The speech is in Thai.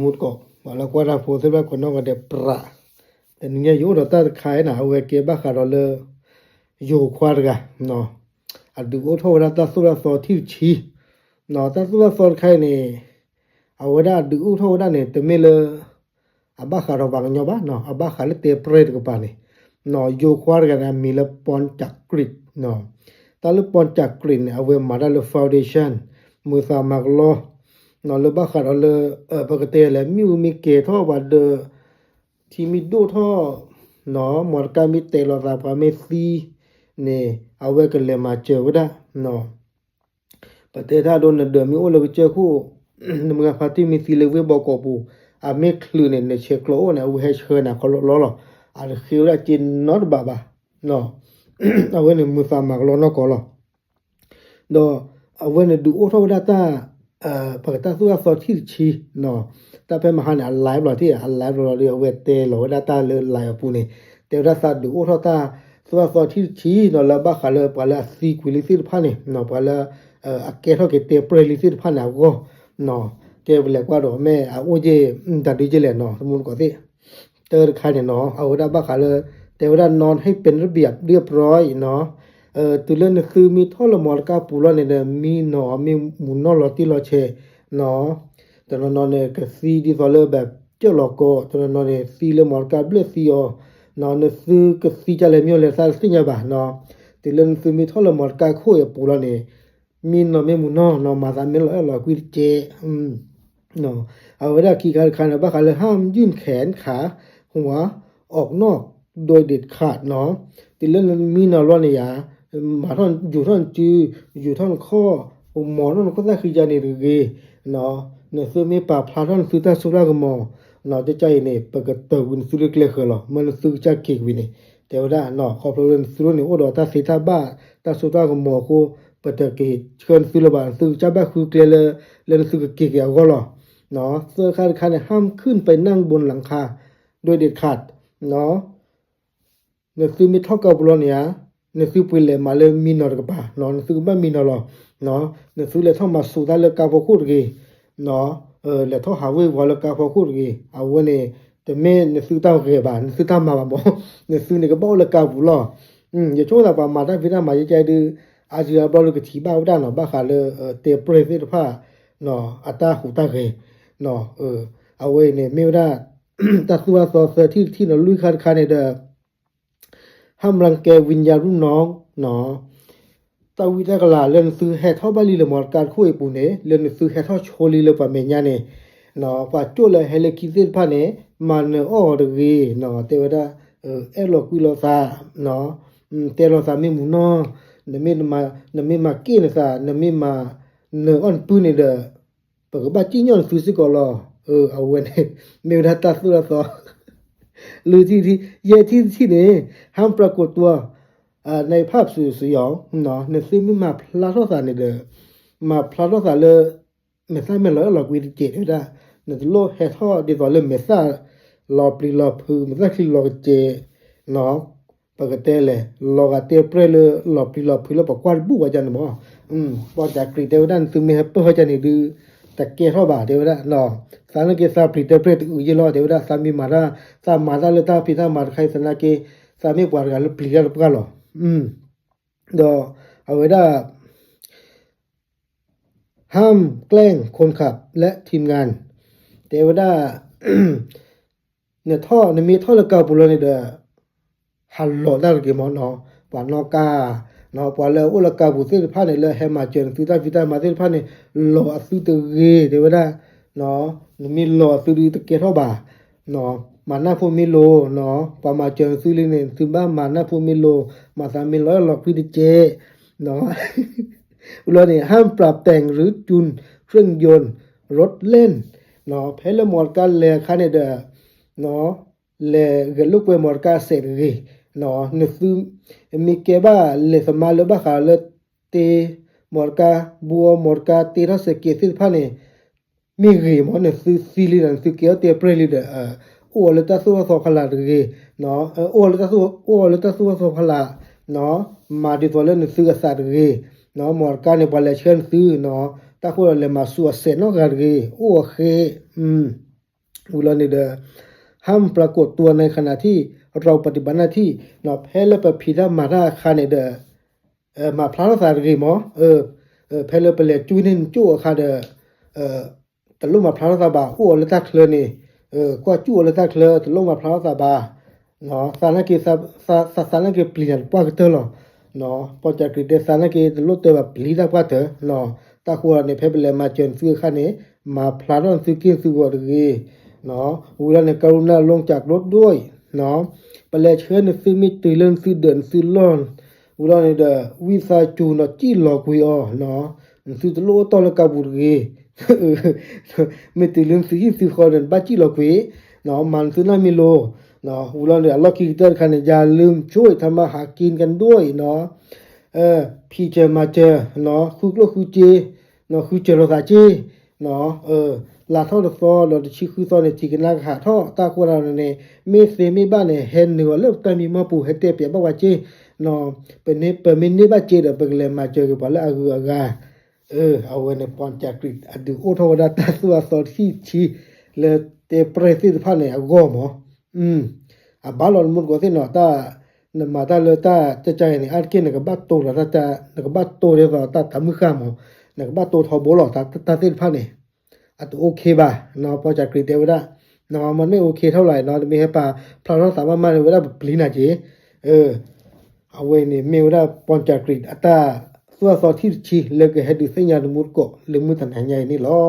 mut ko wala ko ra pho se ba ko no ga de pra te ni yo ro ta khai na we ke ba kha ro le yo khwa ga no a du go tho ra ta su ra so thi chi no ta su ra so khai ni a we da du tho da ne te me le a ba kha ro ba nyo ba no a ba kha le te pre ko pa ni no yo khwa ga na mi le pon chak krit no ta le pon chak krit ne a we ma da le foundation mu sa mak lo no le ba kha ro le ba ka te le mi mi ke tho ba deทีมีดูท่อเนาะหมดการมีเตลอราพาเมซีเนี่ยเอาไว้กันเลยมาเจอไว้ได้เนาะประเทศถ้าโดนเดือดมีโอเลยเจอคู่นำงานพาร์ตี้มีซีเลเวบอกกูปูอาเมคลือเนี่ยในเชคโลเนี่ยเอาให้เชิญนะเขาล้อหรออาคิวได้จินนอตบาบาเนาะเอาไว้ในมือสามักล้อนอกก็หรอเนาะเอาไว้ในดูโอทอดาตาปกติสุดสอดที่ชีเนาะแต่เป็นมหาเนี่ยไลฟ์หรอที่ไลฟ์เราเรียกเวทเตหรอดาตาเลยไลฟ์ปูนี่แต่รัฐดูโอทอตาสุดสอดที่ชีเนาะแล้วบ้าขาเลยปลาซีควิลิซิลพันเนี่ยเนาะปลาอักเกทอเกเตเปรลิซิลพันเนี่ยก็เนาะเก็บเลยกว่าดอกแม่โอเจตัดดีเจเลยเนาะสมมุติก็สิเตอร์คายเนี่ยเนาะเอาได้บ้าขาเลยแต่ว่านอนให้เป็นระเบียบเรียบร้อยเนาะตัวเล่นคือมีท่อละมอลกาปูละเนี่ยมีหนอมีหมุนนอลที่เราเชเนาะแต่นอนเนี่ยก็ซีดีซอลเลอร์แบบเจ้าหลอกก็แต่นอนเนี่ยซีละมอลกาเบลซีอ๋อนอนเนี่ยซื้อก็ซีจะเลยมีอะไรสักสิ่งอย่างบ้าเนาะตัวเล่นคือมีท่อละมอลกาโคยปูละเนี่ยมีหนอมีหมุนนอเนาะมาทำเป็นเราคุยเจเนาะเอาไว้ได้กี่การคันบ้าคันเลยห้ามยื่นแขนขาหัวออกนอกโดยเด็ดขาดเนาะตัวเล่นมีหนอร้อนเนี่ยมาท่อนอยู่ท่อนจืออยู่ท่อนข้อหมอนั่นก็ได้คือจานี่หรือเกเนาะเนี่ยซื้อไม่ป่าพลาท่อนซื้อตาสุรากมอเนาะจะใจเนี่ยปกติวินซื้อเล็กๆเหรอมันซื้อจากเก่งวินเนี่ยแต่ว่าเนาะขอบเราเรียนซื้อเนี่ยโอ้ดอตาสีตาบ้าตาสุรากมอกูปกติเชิญซื้อละบาทซื้อจากบ้าคือเกลือเรียนซื้อเก่งอย่างก็หรอเนาะเสื้อคันเนี่ยห้ามขึ้นไปนั่งบนหลังคาโดยเด็ดขาดเนาะเนี่ยซื้อไม่เท่ากับเราเนี่ยเนี่ยซื้อไปเลยมาเลยมีนอร์กับป่าเนาะซื้อบ้านมีนอร์เนาะเนี่ยซื้อเลยท่อมาสูดได้เลยกาพอคูดกี่เนาะเลยท่อหาวิวเลยกาพอคูดกี่เอาวันนี้แต่แม่เนี่ยซื้อเต้าเกี่ยบ้านซื้อตามมาบ่เนี่ยซื้อเนี่ยก็บ่เลยกาบุหรออย่าช่วยแต่ป่ามาได้พิจารณาใจดูอาจจะบ่เลยก็ที่บ้าได้เนาะบ้าขาเลยเตะเปรย์สิผ้าเนาะอัตราหูตาเกี่ยเนาะเอาไว้เนี่ยไม่ได้แต่ตัวสอเสือที่เราลุยคันเนี่ยเด้อห้ามรังแกวิญญาณรุ่นน้องเนาะตาวิทยากลาเล่นซื้อแห่ท่อบาลีเลยหมดการคุยปูเนี่ยเล่นซื้อแห่ท่อโชลีเลยป่ะเมียเนี่ยเนาะป่ะจุเลยให้เลยคิดเส้นผ่านเนี่ยมันอ้อเรื่องเนาะแต่ว่าเอลกุลซาเนาะแต่เราสามีมุนเนาะเนี่ยไม่มากินซะเนี่ยไม่มาเนี่ยอ่อนปืนเนี่ยเด้อปกติจิ้งยอนซื้อสิก็รอเอาเว้นไม่ได้ตัดสุดละซอหรือที่เย่ที่เนี่ยห้ามปรากฏตัวในภาพสื่อสยองเนาะในซึ่งไม่มาพลาดสารเนี่ยเด้อมาพลาดสารเลยไม่ใช่ไม่เลยหรอกวิธีเจได้เนี่ยโลกแห่ท่อดีกว่าเลยไม่ใช่รอปลีรอพือไม่ใช่คือรอเจเนาะปกติเลยรอกเตะเปรย์เลยรอปลีรอพือแล้วปกวาดบุกอาจารย์บอกพอจากกรีเดวดันซึ่งไม่ให้เพื่อจะนี่ดูแต่เกท่อบ่าเดี๋ยวได้เนาะสารเกษาปลีเตเปรย์อุ้ยล้อเดี๋ยวได้สามีมาได้สามาได้เลยตาพิธามาใครสนาเกสามีปวดกันแล้วปลีกันแล้วกันหรอเดี๋ยวเอาไว้ได้ห้ามแกล้งคนขับและทีมงานแต่ว่าได้เนี่ยท่อเนี่ยมีท่อละเก้าปุโรเนี่ยเด้อฮัลโหลได้หรือกี่มอเนาะปานนอกาเนาะปานแล้วอุลกาบุเสพาเนี่ยเลยให้มาเจอฟิตามาเสพาเนี่ยหล่อสุดเกเดี๋ยวได้เนาะมีหล่อสุดตะเกียท่อบ่าเนาะมาหน้าพูมิโลเนาะปามาเจอซื้อเลยเนี่ยซื้อบ้านมาหน้าพูมิโลมาสามีร้อยหลอกพิเจเนาะเราเนี่ยห้ามปรับแต่งหรือจูนเครื่องยนต์รถเล่นเนาะเพลหมดการเลคันเนี่ยเด้อเนาะเลกลุกไปหมดการเสร็จเลยเนาะเนี่ยซื้อมีเก็บบ้าเลสมาเลบ้าขาเลเตหมดการบัวหมดการตีรัสเกียรติพันเนี่ยมีเรื่องมันเนี่ยซื้อซีรีส์ซื้อเกี่ยวเตะเปรย์เลยเด้อโอ้เลยตาสู้สอบขลาดเลยเนาะโอ้เลยตาสู้สอบขลาดเนาะมาดีตัวเล่นซื้อสัตว์เลยเนาะหมดการเนี่ยบอลเล่เชิญซื้อเนาะตาคนเลยมาสู้เสร็จเนาะกันเลยโอเค อุลานี่เดอห้ามปรากฏตัวในขณะที่เราปฏิบัติหน้าที่เนาะแพ้และปะพีดามาราคาในเดอมาพลาสารีมอแพ้และปะเลจุยนินจู่คาเดตะลุมาพลาสาบาหัวละตะเคลนี่กว่าจู่ละตะเคลตะลุมาพลาสาบาเนาะสานกีสานกีเปลี่ยนปากเตอเนาะเนาะพอจะกรีเดสานกีตะลุเตแบบปลีดากว่าเตอเนาะตะคัวเนี่ยแพ้เปลมาเจนซื้อคันนี้มาพลาดอนซื้อกินซื้อวัวดีเนาะอุลาเนี่ยกรุณาลงจากรถด้วยเนาะปะเลเชิญซื้อมิตรเลื่อนซื้อเดินซื้อล่อนอุลาเนี่ยเดวิซาจูเนาะจีหลอกวิออเนาะซื้อตะลุตอลกาบุรีมิตรเลื่อนซื้อคอเดินบ้าจีหลอกวิเนาะมันซื้อนามิโลเนาะอุลาเนี่ยล็อกกิเตอร์คันเนี่ยอย่าลืมช่วยทำมาหากินกันด้วยเนาะพี่เจมาเจเนาะคุกโลคุเจเนาะคุเจโรกาเจเนาะลาท่อดฟอเราชิคุซอเนี่ยที่กันลากหาท่อตาควราเนี่ยเมเซมีบ้านเนี่ยเห็นเนื้อเลิกตามีมาปูเฮเตเปียบว่าเจเนาะเป็นเนี่ยเป็นมินนี่บ้าเจเดเป็นเลยมาเจอกันบ่แล้วอากูเอาไว้ในปอนจากริดอดีโอทวดาตาสัวสอดที่ชีเลเตเปรสิตพันเนี่ยก็หมอบาลอนมุดก็ที่เนาะตานมาตาเลตาจะใจเนี่ยอาร์เกนกับบัตโตละตากับบัตโตเรียกว่าตาทำมือข้ามกับบัตโตทอโบหลอตาติดพันเนี่ยโอเคป่ะเนาะพอจากกรีเดวดาเนาะมันไม่โอเคเท่าไหร่เนาะมีให้ป่าพระเราสามารถมาเวลาปลีน่าเจเอาไว้เนี่ยมีเวลาปอนจากกรีดอัตราสัวสอที่ชีเลิกให้ดูสัญญาณมุดก็เรื่องมือตันหายใหญ่นี่หรอ